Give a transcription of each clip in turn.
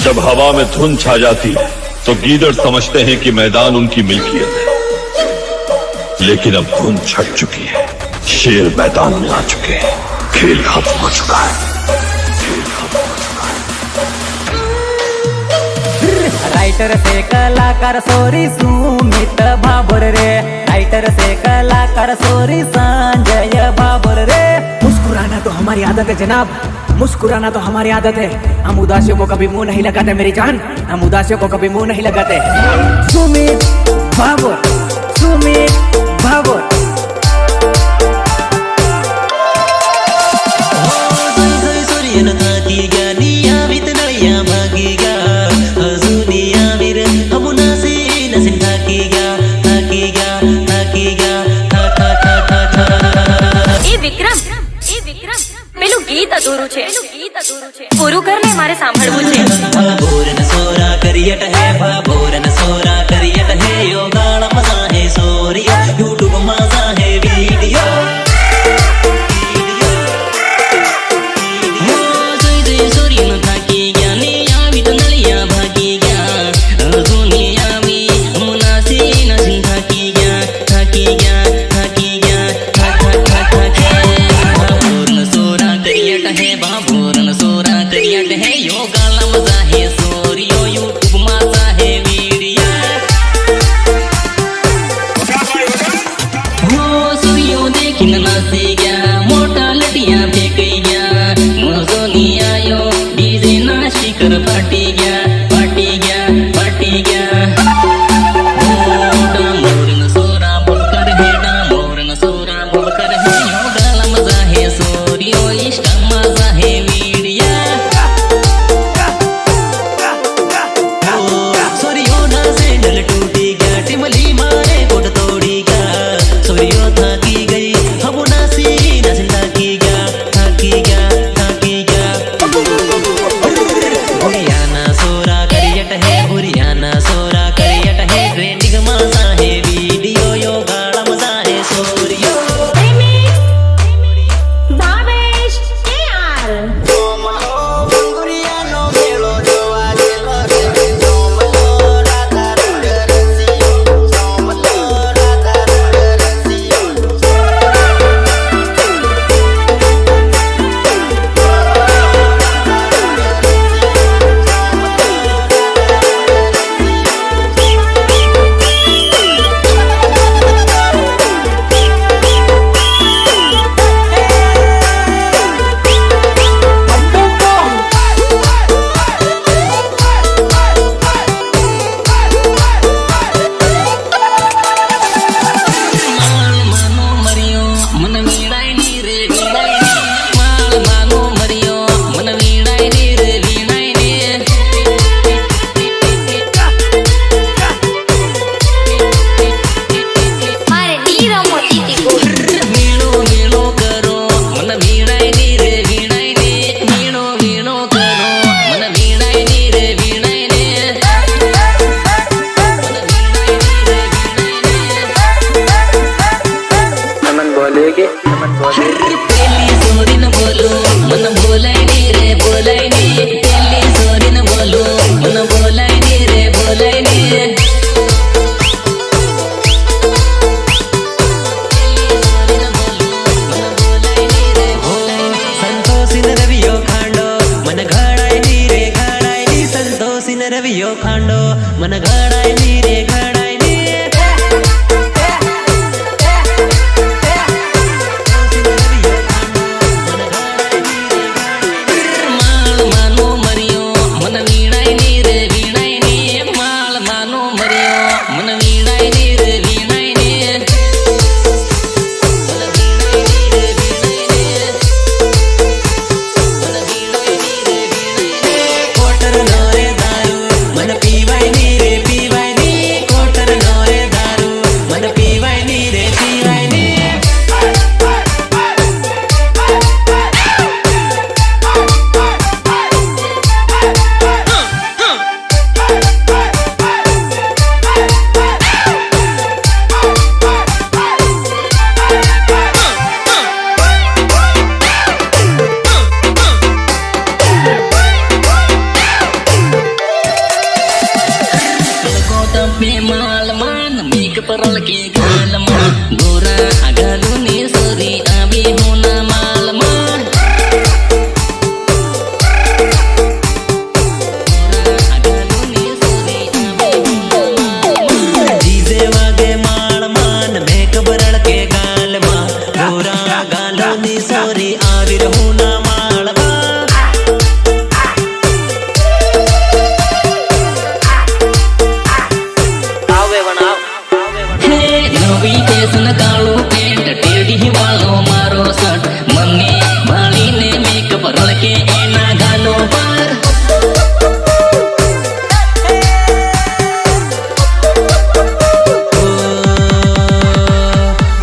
जब हवा में धुंध छा जाती है तो गीदड़ समझते हैं कि मैदान उनकी मिल्कियत है, लेकिन अब धुंध छट चुकी है, शेर मैदान में आ चुके हैं, खेल खत्म हो चुका है। राइटर से कलाकार सोरी सुमित भाभोर रे, राइटर से कलाकार सोरी संजय भाभोर रे। मुस्कुराना तो हमारी आदत है जनाब, मुस्कुराना तो हमारी आदत है। हम उदासियों को कभी मुंह नहीं लगाते मेरी जान, हम उदासियों को कभी मुंह नहीं लगाते। सुमित भाभोर, सुमित भाभोर। પૂરું કર ને મારે સાંભળવું છે। ભાભોરન સોરા કરિયટ હે, ભાભોરન સોરા કરિયટ હે, યો ગાણા મજા હે સોરિયો, YouTube મજા હે વિડિયો। रवियो खांडो मन घड़ाई नी रे घड़ाई नी माल मानो मरियो मन वीणाई नी रे वीणाई नी माल मानो मरियो मन वीणाई नी रे वीणाई नी कोटर नो रे दारू मन पीवाई नी रे पीवाई नी परल के गाल में गोरा गालो ने सोरी आवे होना माल में गोरा गालो ने सोरी आवे होना माल में डीजे वागे माल मान मेक परल के गाल में गोरा गालो ने सोरी आवे होना माल में नवी फैशन कालो पेंट टेढ़ी वालो मारो शर्ट मम्मी भाली ने मेकअप रल के एना गालो पर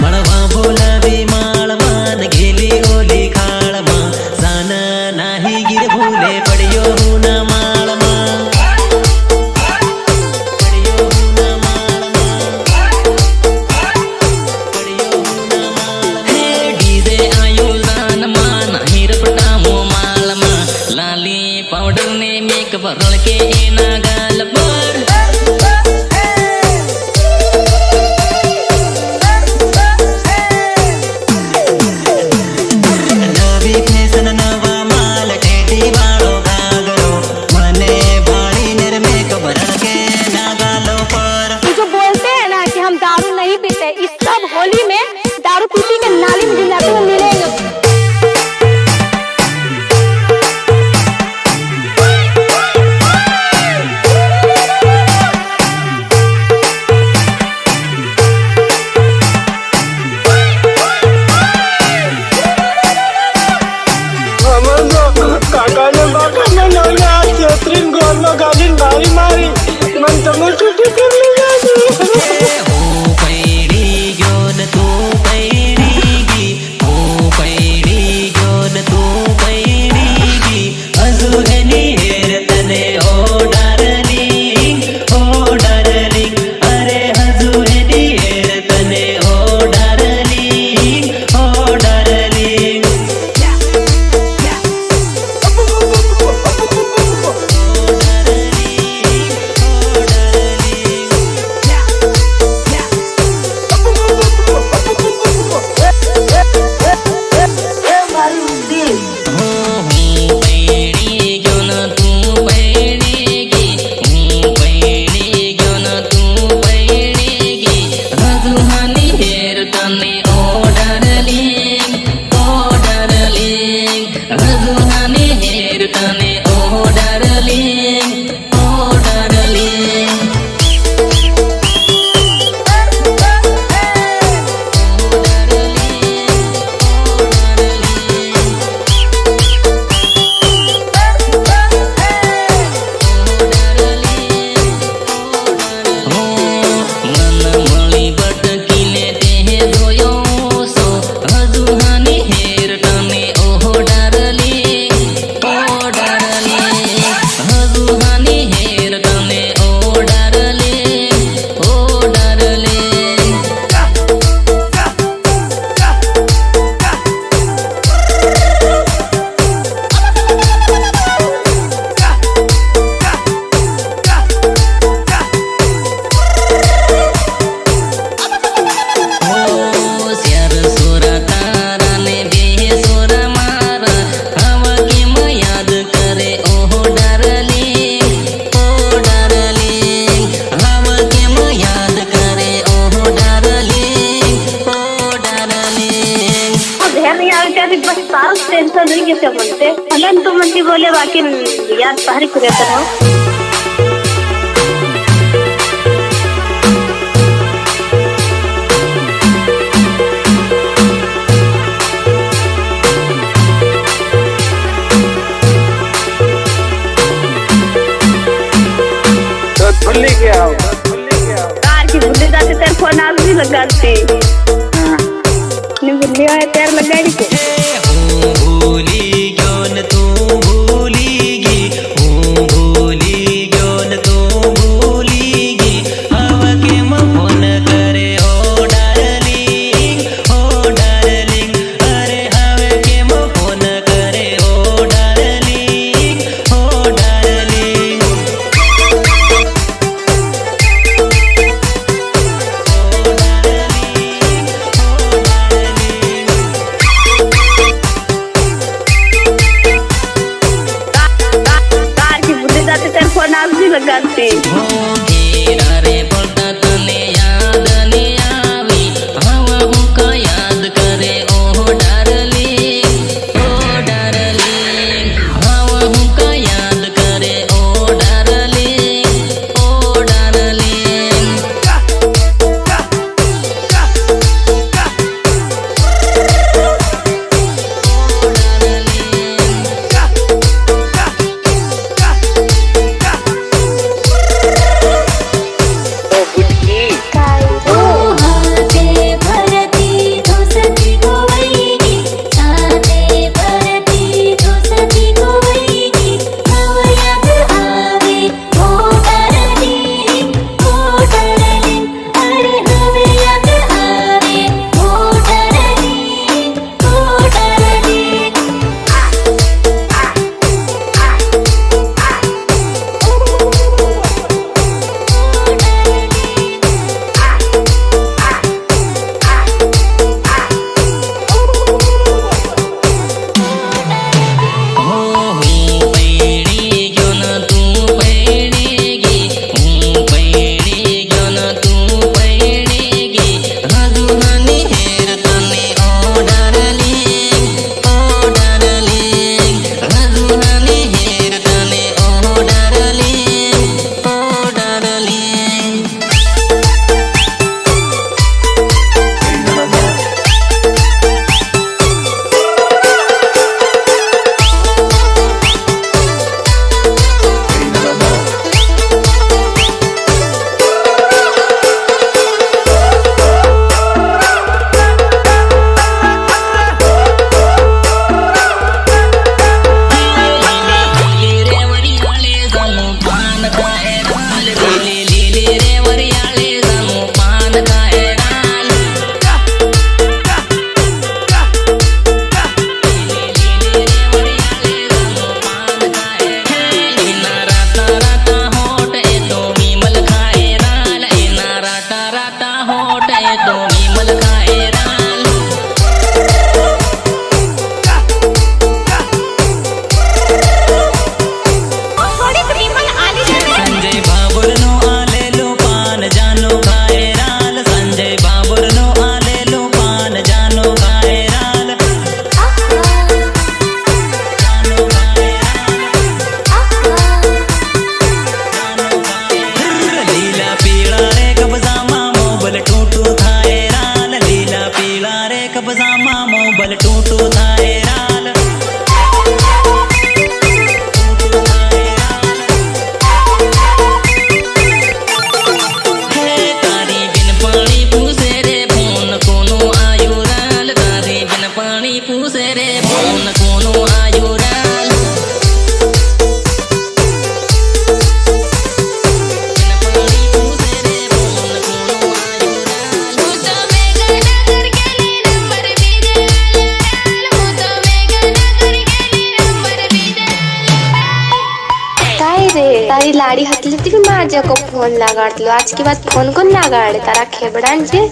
मड़वा बोलावे माल मान गेली ओली खाल मा साना नाही गिर भूले पड़ियो ना माल मा पाउडर ने मेकअप रल के एना गाल पर नवी फैशन नवा माल टेटी वालो गागरो मने बाड़ी ने मेकअप रल के एना गालो पर जो बोलते हैं ना कि हम दारू नहीं पीते, इस सब होली में दारू पी के नाली में जाते हुए मिलेंगे। मारी मन तमो छुट्टी कर ले हो पैड़ी गोन तू पैड़ीगी हो पैड़ी गोन तू पैड़ीगी अजुगनी हेर तने ओ डार्लिंग अरे अजुगनी हेर तने ओ डार्लिंग टेंशन नहीं कैसे बोलते हलन तो मंदी बोले बाकी याद बाहर को रहता रहो। भूली गया कार की भूली जाते तेरे फोन आज भी लगाती नहीं भूली है तेरे लगाई थे भूली क्यों न तू भूलीगी भूली क्यों न तू भूलीगी अब के फोन करे ओ डार्लिंग अरे अब के फोन करे ओ डार्लिंग लाड़ी हतली थी माझ्या को फोन लागाडलो आज की बात फोन कोण लागाडे तारा खेबडांचे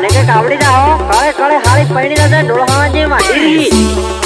મને કે કાવડી જાઓ કળે કળે હાળી પૈણી જશે ડોળા જે મારી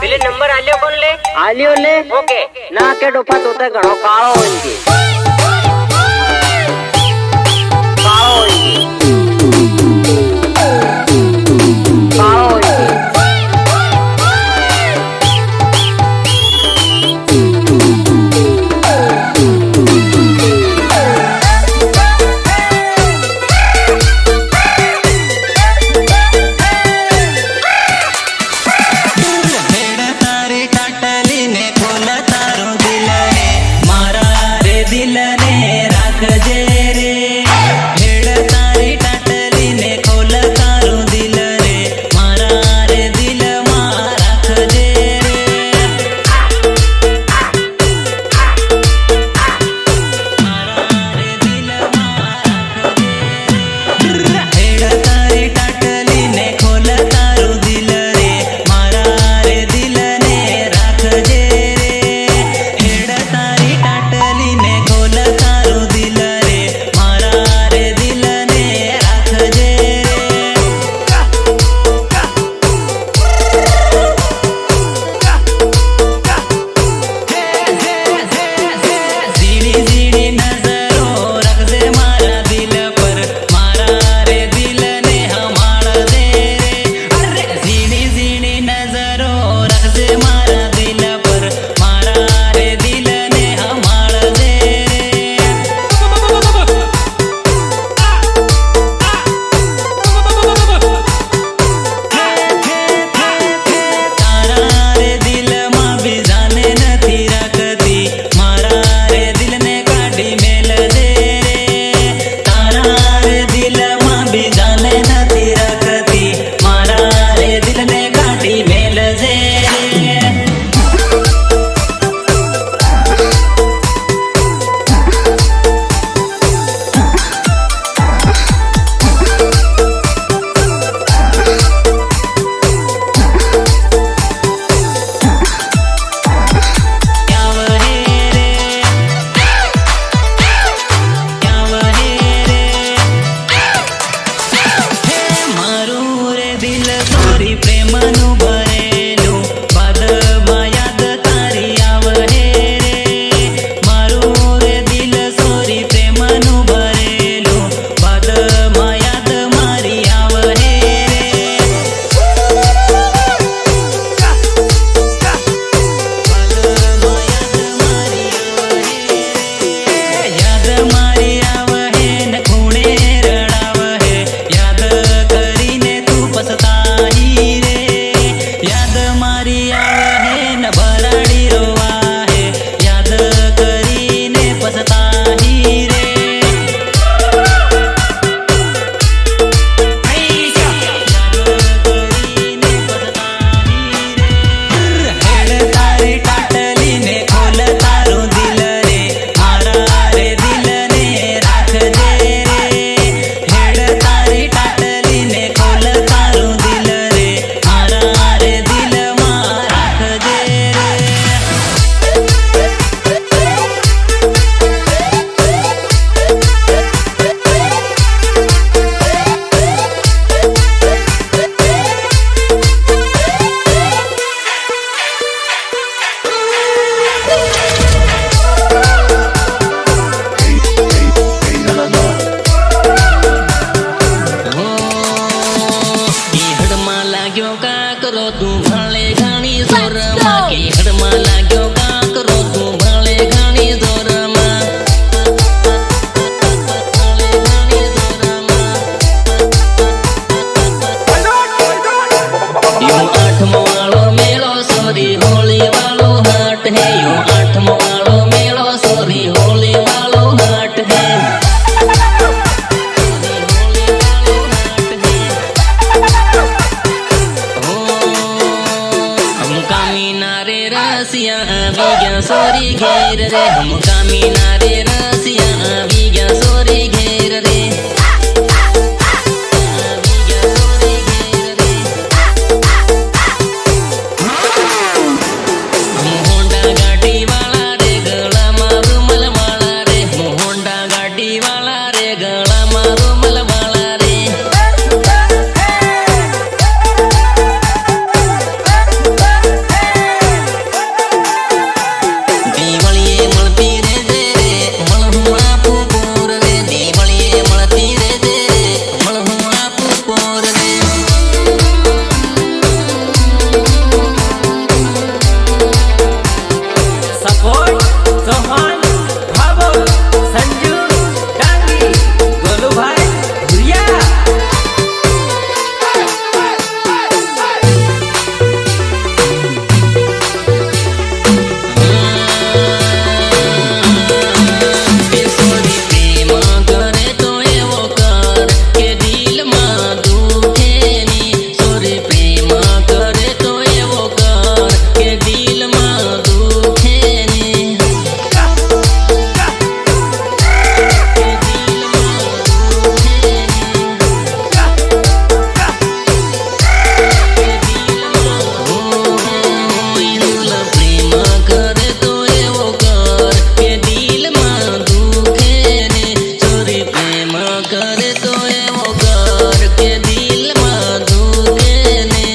પેલે નંબર આલ્યો કોણ લે આલ્યો લે ઓકે ના કે ડોફા તો તે ઘણો કાળો હોય છે કાળો હોય છે કાળો હોય છે दिल ने राख जे रे भेड़ तारी रसिया આવી ગયા સોરી ઘેર રે હમ કામી ના રે રસિયા આવી ગયા સોરી ઘેર રે આવી ગયા સોરી ઘેર રે હોન્ડા ગાડી વાળા રે ગળામાં રૂમાલ વાળા રે હોન્ડા ગાડી વાળા રે ગળામાં રૂમાલ વાળા રે દિવાળીએ મળતી રે દે રે મળહું આપું પોર રે દિવાળીએ મળતી રે દે રે મળહું આપું પોર રે सपोर्ट चौहान भाबो संजू डांगी गोलू भाई भुरिया સોરી પ્રેમ કરે તો એવો કર કે દિલમાં દુખે ની સોરી પ્રેમ કરે તો એવો કર કે દિલમાં દુખે ની કે દિલમાં પ્રેમ કરે તો એવો કર કે દિલમાં દુખે ને સોરી પ્રેમ કરે તો એવો કર કે દિલમાં દુખે ને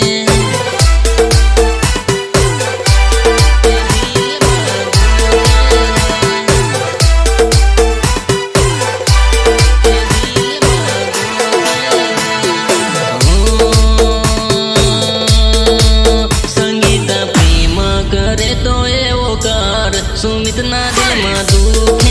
સંગીતા પ્રેમ કરે તો એવો કર સુમિતના દિલમાં દુઃખ